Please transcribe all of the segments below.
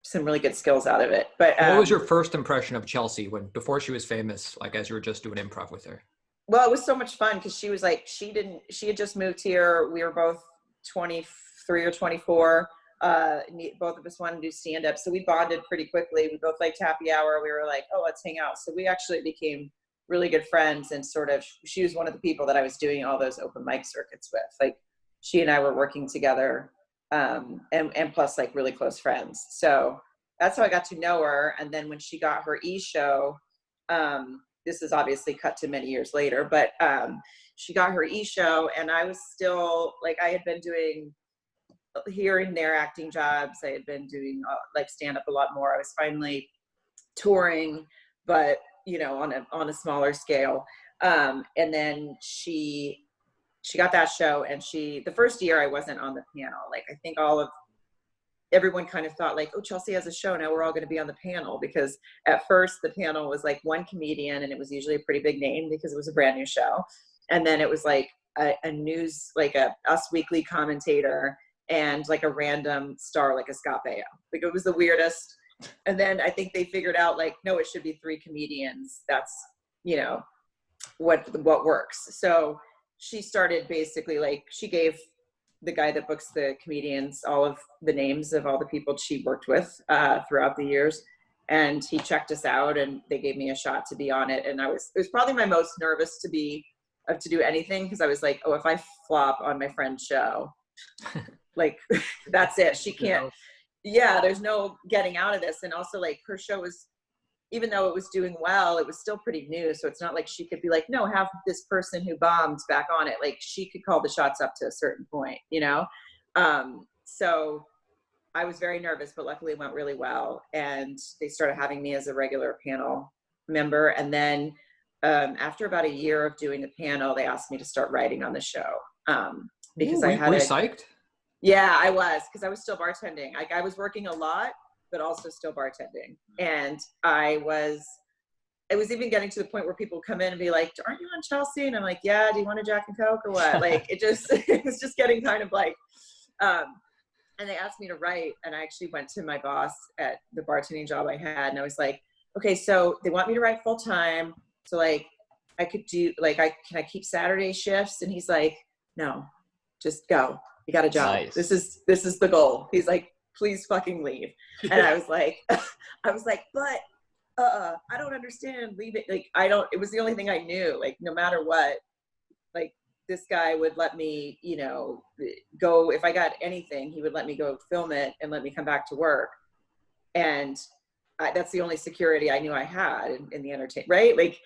some really good skills out of it. But What was your first impression of Chelsea before she was famous, like as you were just doing improv with her? well, it was so much fun because she was like, she had just moved here. We were both 23 or 24. Both of us wanted to do stand-up. So we bonded pretty quickly. We both liked happy hour. We were like, oh, let's hang out. So we actually became really good friends, and sort of, she was one of the people that I was doing all those open mic circuits with. Like, she and I were working together, and plus like really close friends. So that's how I got to know her. And then when she got her show, this is obviously cut to many years later, but she got her show, and I was still like, I had been doing here and there acting jobs. I had been doing like stand up a lot more. I was finally touring, but you know, on a smaller scale. And then she got that show, and the first year I wasn't on the panel. Like, I think everyone kind of thought like, oh, Chelsea has a show, now we're all going to be on the panel, because at first the panel was like one comedian, and it was usually a pretty big name because it was a brand new show. And then it was like a news, like a Us Weekly commentator, and like a random star, like a Scott Baio. Like, it was the weirdest. And then I think they figured out like, no, it should be 3 comedians. That's, you know, what works. So she started basically like, she gave the guy that books the comedians all of the names of all the people she worked with throughout the years. And he checked us out, and they gave me a shot to be on it. And it was probably my most nervous to do anything, because I was like, oh, if I flop on my friend's show, like, that's it. She can't, yeah, there's no getting out of this. And also, like, her show was, even though it was doing well, it was still pretty new. So it's not like she could be like, no, have this person who bombed back on it. Like, she could call the shots up to a certain point, you know? So I was very nervous, but luckily it went really well. And they started having me as a regular panel member. And then after about a year of doing the panel, they asked me to start writing on the show. Because I had psyched? Yeah, I was, because I was still bartending. Like, I was working a lot, but also still bartending. And I was even getting to the point where people come in and be like, aren't you on Chelsea? And I'm like, yeah, do you want a Jack and Coke or what? Like, it was just getting kind of like, and they asked me to write. And I actually went to my boss at the bartending job I had. And I was like, okay, so they want me to write full time. So like, I could do, like, can I keep Saturday shifts? And he's like, no, just go. You got a job. Nice. This is the goal. He's like, please fucking leave. And I was like, but I don't understand. Leave it. Like, it was the only thing I knew. Like, no matter what, like, this guy would let me, you know, go, if I got anything, he would let me go film it and let me come back to work. And that's the only security I knew I had in the entertainment, right? Like,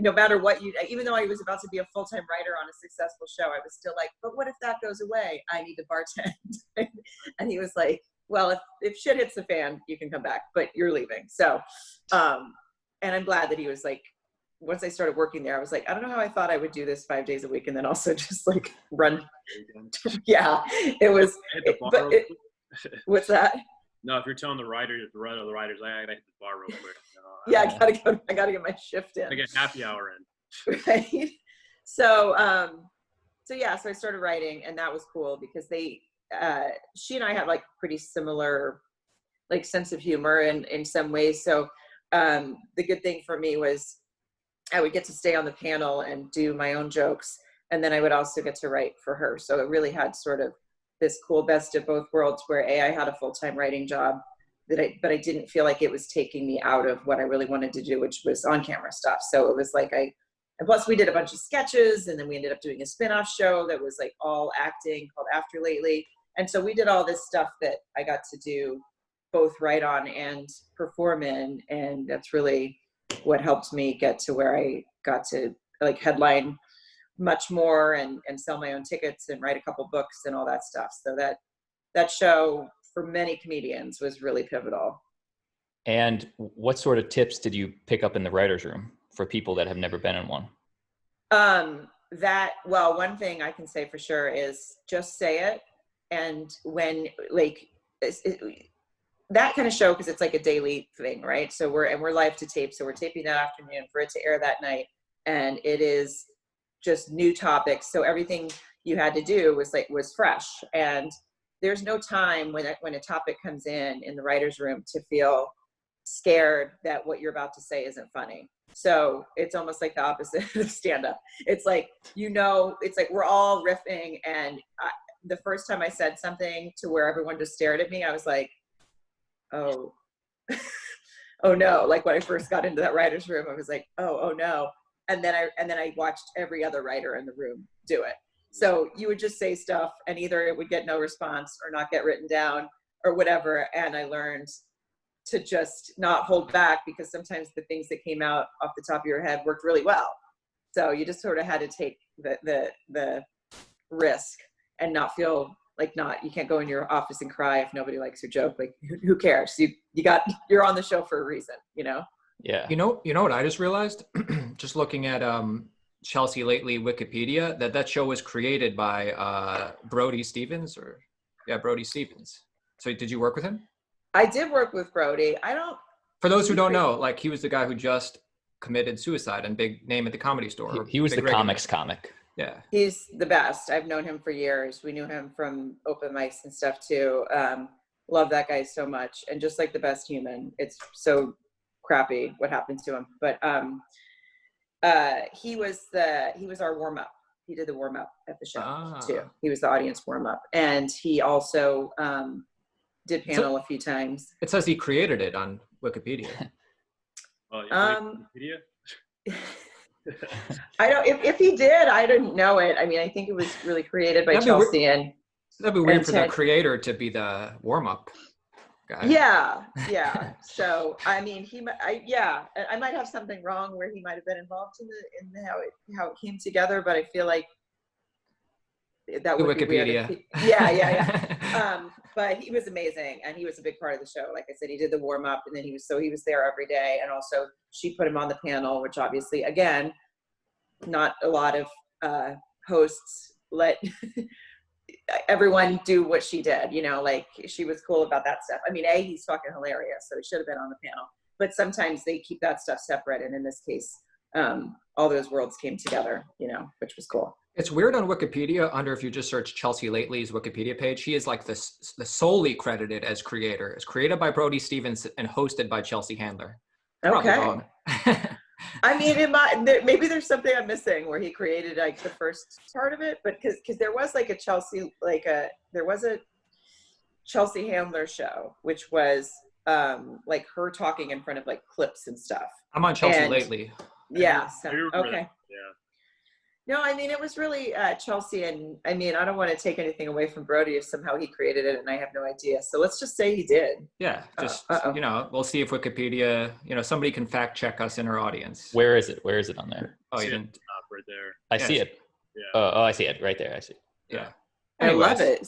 no matter what even though I was about to be a full-time writer on a successful show, I was still like, but what if that goes away? I need to bartend. And he was like, well, if shit hits the fan, you can come back, but you're leaving. So, and I'm glad that he was like, once I started working there, I was like, I don't know how I thought I would do this 5 days a week, and then also just like run. Yeah, it was, what's that? No, if you're telling the writers, I gotta hit the bar real quick. Yeah, I gotta get my shift in. I get happy hour in. Right. So yeah, so I started writing, and that was cool because she and I had like pretty similar like sense of humor in some ways. So the good thing for me was I would get to stay on the panel and do my own jokes, and then I would also get to write for her. So it really had sort of this cool best of both worlds, where I had a full-time writing job but I didn't feel like it was taking me out of what I really wanted to do, which was on-camera stuff. So it was like and plus we did a bunch of sketches, and then we ended up doing a spin-off show that was like all acting called After Lately. And so we did all this stuff that I got to do both write on and perform in. And that's really what helped me get to where I got to like headline much more and sell my own tickets and write a couple books and all that stuff. So that show for many comedians was really pivotal. And what sort of tips did you pick up in the writer's room for people that have never been in one? Well, one thing I can say for sure is just say it. And when like that kind of show, because it's like a daily thing, right? So we're live to tape. So we're taping that afternoon for it to air that night. And it is just new topics. So everything you had to do was fresh. And there's no time when a topic comes in the writer's room to feel scared that what you're about to say isn't funny. So it's almost like the opposite of stand-up. It's like, it's like we're all riffing, and the first time I said something to where everyone just stared at me, I was like, oh, oh no. Like when I first got into that writer's room, I was like, oh no. And then I watched every other writer in the room do it. So you would just say stuff, and either it would get no response or not get written down or whatever. And I learned to just not hold back, because sometimes the things that came out off the top of your head worked really well. So you just sort of had to take the risk and not feel like you can't go in your office and cry if nobody likes your joke. Like, who cares? You're on the show for a reason, Yeah. You know what I just realized? Just looking at Chelsea Lately Wikipedia, that show was created by Brody Stevens, Brody Stevens. So did you work with him? I did work with Brody. For those who don't know, like, he was the guy who just committed suicide and big name at the Comedy Store. He was the comics comic. Yeah. He's the best. I've known him for years. We knew him from open mics and stuff too. Love that guy so much. And just like the best human. It's so crappy what happened to him. But he was our warm-up. He did the warm-up at the show too. He was the audience warm-up. And he also did panel a few times. It says he created it on Wikipedia. Oh, Wikipedia? I don't. If he did, I didn't know it. I mean, I think it was really created by Chelsea and. That'd be weird for the creator to be the warm-up guy. Yeah. So I mean, I might have something wrong where he might have been involved in how it came together, but I feel like that would be Wikipedia. Weird. Yeah. But he was amazing, and he was a big part of the show. Like I said, he did the warm up, and then he was there every day. And also, she put him on the panel, which obviously, again, not a lot of hosts let everyone do what she did. Like, she was cool about that stuff. I mean, he's fucking hilarious, so he should have been on the panel. But sometimes they keep that stuff separate, and in this case, all those worlds came together, which was cool. It's weird on Wikipedia, if you just search Chelsea Lately's Wikipedia page, she is like the solely credited as creator. It's created by Brody Stevens and hosted by Chelsea Handler. Okay. I mean, maybe there's something I'm missing where he created like the first part of it, but because there was like there was a Chelsea Handler show, which was like her talking in front of like clips and stuff. I'm on Chelsea Lately. Yeah. So, okay. Yeah. No, I mean, it was really Chelsea, and I mean, I don't want to take anything away from Brody if somehow he created it and I have no idea. So let's just say he did. Yeah, just, we'll see if Wikipedia, somebody can fact check us in our audience. Where is it? Where is it on there? Oh, you didn't? Right there. I see it. Yeah. Oh, I see it right there. I see. Yeah. Anyways. I love it.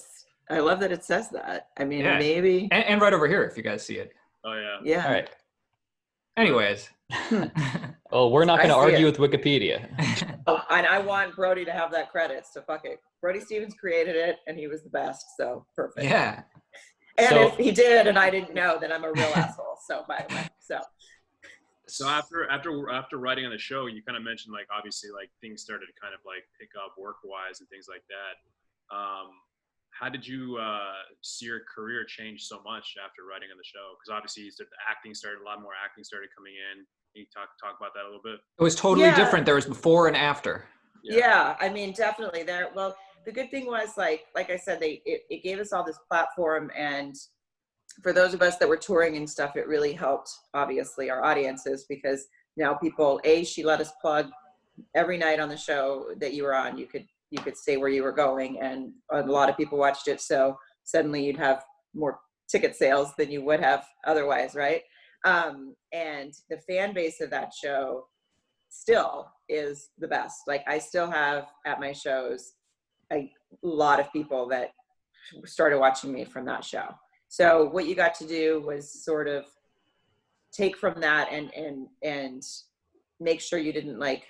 I love that it says that. I mean, maybe. And right over here, if you guys see it. Oh, yeah. Yeah. All right. Anyways. Well, we're not going to argue with Wikipedia. And I want Brody to have that credit, so fuck it. Brody Stevens created it, and he was the best, so perfect. Yeah. And if he did, and I didn't know, then I'm a real asshole. So by the way, So after writing on the show, you kind of mentioned like obviously like things started to kind of like pick up work-wise and things like that. How did you see your career change so much after writing on the show? Because obviously a lot more acting started coming in. Can you talk about that a little bit? It was totally different. There was before and after. Yeah, I mean, definitely there. Well, the good thing was like I said, it gave us all this platform, and for those of us that were touring and stuff, it really helped obviously our audiences, because now people, she let us plug every night on the show that you were on. You could say where you were going, and a lot of people watched it. So suddenly you'd have more ticket sales than you would have otherwise, right? And the fan base of that show still is the best. Like, I still have at my shows a lot of people that started watching me from that show. So what you got to do was sort of take from that and make sure you didn't like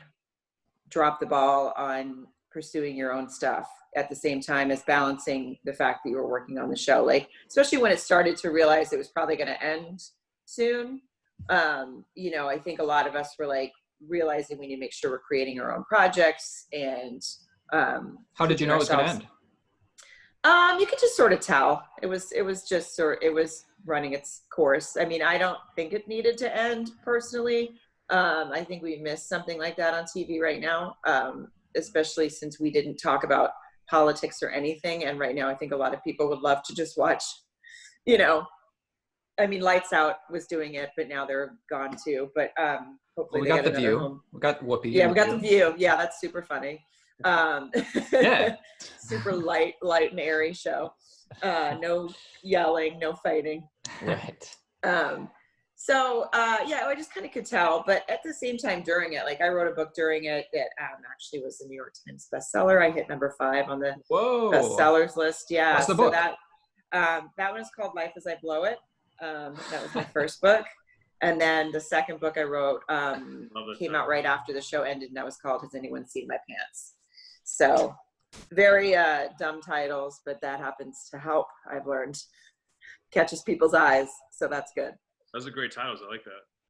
drop the ball on pursuing your own stuff at the same time as balancing the fact that you were working on the show. Like, especially when it started to realize it was probably going to end soon. I think a lot of us were like realizing we need to make sure we're creating our own projects. And how did you know it was going to end? You could just sort of tell. It was running its course. I mean, I don't think it needed to end personally. I think we missed something like that on TV right now, especially since we didn't talk about politics or anything. And right now, I think a lot of people would love to just watch, you know, I mean, Lights Out was doing it, but now they're gone too. But hopefully Well, we they got get The another View. home. We got Whoopi. Yeah, we got The View. Yeah, that's super funny. Yeah. Super light and airy show. No yelling, no fighting. Right. So yeah, I just kind of could tell, but at the same time during it, like I wrote a book during it that actually was a New York Times bestseller. I hit number 5 on the Whoa. bestsellers list. Yeah. What's the so book? that one is called Life as I Blow It. That was my first book. And then the second book I wrote came out right after the show ended, and that was called Has Anyone Seen My Pants? So very dumb titles, but that happens to help. I've learned catches people's eyes, so that's good. Those are great titles. I like that.